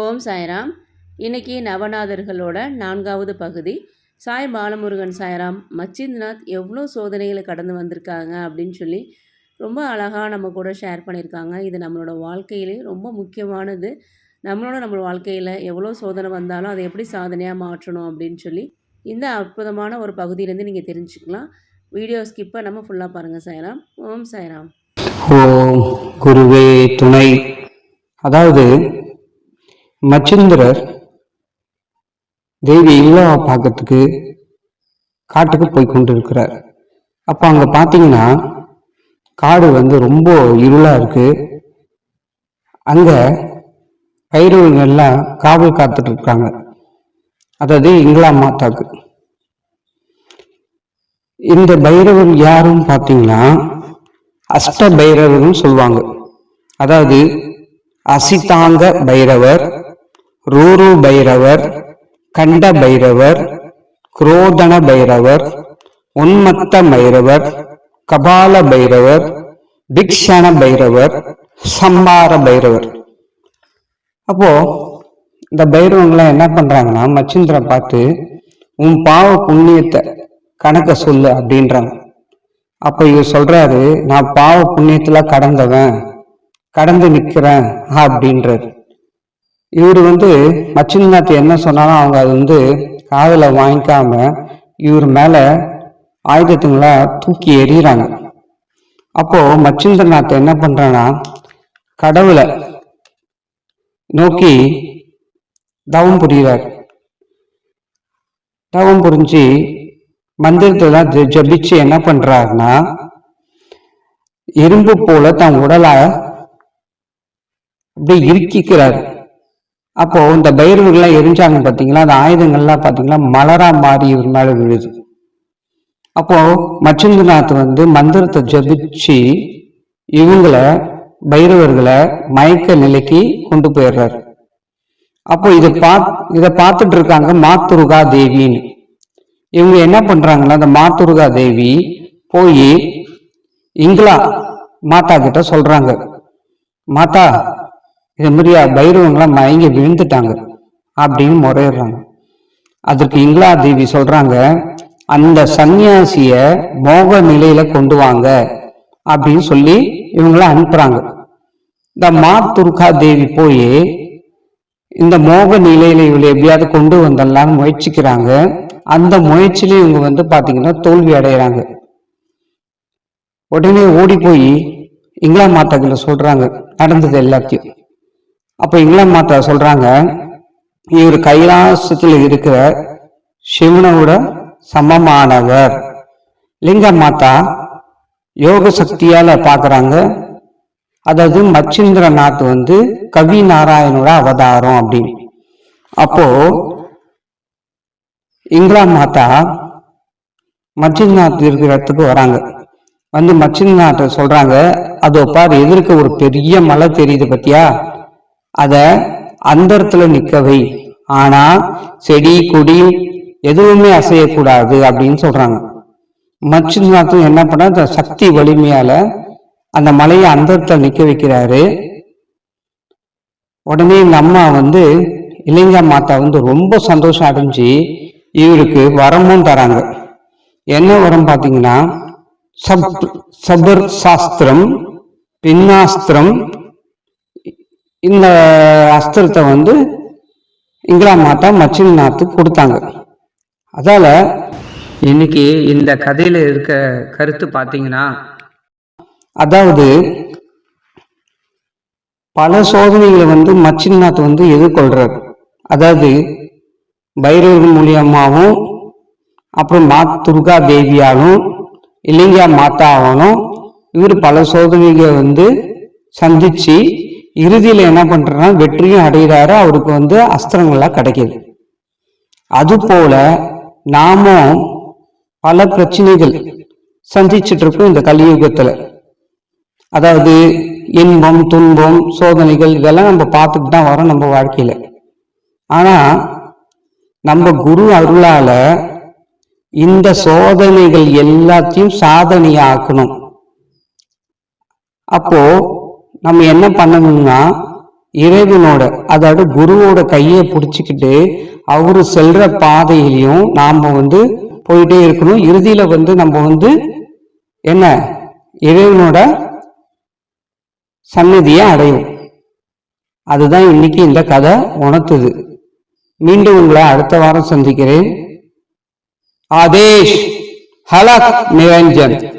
ஓம் சாய்ராம். இன்னைக்கு நவநாதர்களோட 4வது பகுதி. சாய் பாலமுருகன் சாய்ராம் மச்சிந்திரநாத் எவ்வளோ சோதனைகளை கடந்து வந்திருக்காங்க அப்படின்னு சொல்லி ரொம்ப அழகாக நம்ம கூட ஷேர் பண்ணியிருக்காங்க. இது நம்மளோட வாழ்க்கையிலே ரொம்ப முக்கியமானது. நம்ம வாழ்க்கையில் எவ்வளோ சோதனை வந்தாலும் அதை எப்படி சாதனையாக மாற்றணும் அப்படின்னு சொல்லி இந்த அற்புதமான ஒரு பகுதியிலேருந்து நீங்கள் தெரிஞ்சுக்கலாம். வீடியோ ஸ்கிப்பை நம்ம ஃபுல்லாக பாருங்கள். சாய்ராம். ஓம் சாய்ராம். ஓம் குருவே துணை. அதாவது மச்சிந்திரர் தேவி இல்லவா பார்க்கறதுக்கு காட்டுக்கு போய் கொண்டு இருக்கிறார். அப்ப அங்க பாத்தீங்கன்னா காடு ரொம்ப இருளா இருக்கு. அங்க பைரவர்கள் எல்லாம் காவல் காத்துட்டு இருக்காங்க. அதாவது இங்களா மாதாக்கு. இந்த பைரவர் யாரும் பாத்தீங்கன்னா அஷ்ட பைரவர்கள் சொல்லுவாங்க. அதாவது அசிதாங்க பைரவர், ரூரு பைரவர், கண்ட பைரவர், குரோதன பைரவர், உன்மத்த பைரவர், கபால பைரவர், பிக்ஷண பைரவர், சம்பார பைரவர். அப்போ இந்த பைரவங்களாம் என்ன பண்றாங்கன்னா மச்சிந்திரன் பார்த்து உன் பாவ புண்ணியத்தை கணக்க சொல்லு அப்படின்றாங்க. அப்ப இவர் சொல்றாரு, நான் பாவ புண்ணியத்துல கடந்து நிக்கிறேன் அப்படின்றாரு. இவர் மச்சிந்திரநாத் என்ன சொன்னாலும் அவங்க அது காதல வாங்கிக்காம இவர் மேல ஆயுதத்துங்களா தூக்கி எறிகிறாங்க. அப்போ மச்சிந்திரநாத் என்ன பண்றான்னா கடவுளை நோக்கி தவம் புரிகிறார். தவம் புரிஞ்சு மந்திரத்தெல்லாம் ஜபிச்சு என்ன பண்றாருன்னா எறும்பு போல தன் உடலை அப்படி இறுக்கிக்கிறாரு. அப்போ இந்த பைரவர்கள்லாம் எரிஞ்சாங்க பாத்தீங்களா, அந்த ஆயுதங்கள்லாம் பாத்தீங்களா மலரா மாறி இவர் மேல விழுது. அப்போ மச்சிந்திரநாத் மந்திரத்தை ஜபிச்சு இவங்களை பைரவர்களை மயக்க நிலைக்கு கொண்டு போயிடுறாரு. அப்போ இதை பார்த்துட்டு இருக்காங்க மாத்துருகா தேவின்னு. இவங்க என்ன பண்றாங்கன்னா அந்த மாத்துருகா தேவி போய் இங்களா மாதா கிட்ட சொல்றாங்க, மாதா இது மாதிரியா பைரவங்களாம் மயங்கி விழுந்துட்டாங்க அப்படின்னு முறையிடுறாங்க. அதற்கு இங்களா தேவி சொல்றாங்க, அந்த சன்னியாசிய மோக நிலையில கொண்டு வாங்க அப்படின்னு சொல்லி இவங்கள அனுப்புறாங்க. இந்த மாத்துருகா தேவி போய் இந்த மோக நிலையில இவங்களை எப்படியாவது கொண்டு வந்துடலாம்னு முயற்சிக்கிறாங்க. அந்த முயற்சியில இவங்க பாத்தீங்கன்னா தோல்வி அடைகிறாங்க. உடனே ஓடி போய் இங்களா மாதாக்களை சொல்றாங்க நடந்தது எல்லாத்தையும். அப்ப இங்களா மாதா சொல்றாங்க, இவர் கைலாசத்துல இருக்கிற சிவனோட சமமானவர். லிங்க மாதா யோக சக்தியால பாக்குறாங்க. அதாவது மச்சிந்திரநாத் கவி நாராயணோட அவதாரம் அப்படின்னு. அப்போ இங்களா மாதா மச்சிந்திரநாத் இருக்கிற இடத்துக்கு வராங்க. மச்சிந்திரநாத் சொல்றாங்க, அதோ பாரு எதிர்க்க ஒரு பெரிய மலை தெரியுது பத்தியா, அத அந்த இடத்துல நிக்கவை, ஆனா செடி கொடி எதுவுமே அசையக்கூடாது அப்படின்னு சொல்றாங்க. மச்சிந்திரநாத்தும் என்ன பண்ண அந்த சக்தி வலிமையால அந்த மலையை அந்த இடத்துல நிக்க வைக்கிறாரு. உடனே இந்த அம்மா இளைஞா மாதா ரொம்ப சந்தோஷம் அடைஞ்சு இவருக்கு வரமும் தராங்க. என்ன வரம் பாத்தீங்கன்னா சபர் சாஸ்திரம், பின்னாஸ்திரம். இந்த அஸ்திரத்தை இங்களா மாதா மச்சிந்திரநாத்துக்கு கொடுத்தாங்க. அதால இன்னைக்கு இந்த கதையில இருக்க கருத்து பாத்தீங்கன்னா, அதாவது பல சோதனைகளை மச்சிந்திரநாத் எதிர்கொள்றார். அதாவது பைரவர் மூலியமாவும் அப்புறம் மாத்துருகா தேவியாலும் இளைஞா மாதாவாலும் இவர் பல சோதனைகளை சந்திச்சு இறுதியில என்ன பண்றா வெற்றியும் அடைகிறாரு. அவருக்கு அஸ்திரங்கள்லாம் கிடைக்குது. அது போல நாமும் பல பிரச்சனைகள் சந்திச்சுட்டு இருக்கோம் இந்த கலியுகத்துல. அதாவது இன்பம் துன்பம் சோதனைகள் இதெல்லாம் நம்ம பார்த்துட்டு தான் வரோம் நம்ம வாழ்க்கையில. ஆனா நம்ம குரு அருளால இந்த சோதனைகள் எல்லாத்தையும் சாதனையாக்கணும். அப்போ நம்ம என்ன பண்ணணும்னா இறைவனோட அதாவது குருவோட கையை பிடிச்சிக்கிட்டு அவரு செல்ற பாதையிலையும் நாம போயிட்டே இருக்கணும். இறுதியில நம்ம என்ன இறைவனோட சந்நிதியை அடையும். அதுதான் இன்னைக்கு இந்த கதை உணர்த்துது. மீண்டும் உங்களை அடுத்த வாரம் சந்திக்கிறேன். ஆதேஷ் ஹலக் நிரஞ்சன்.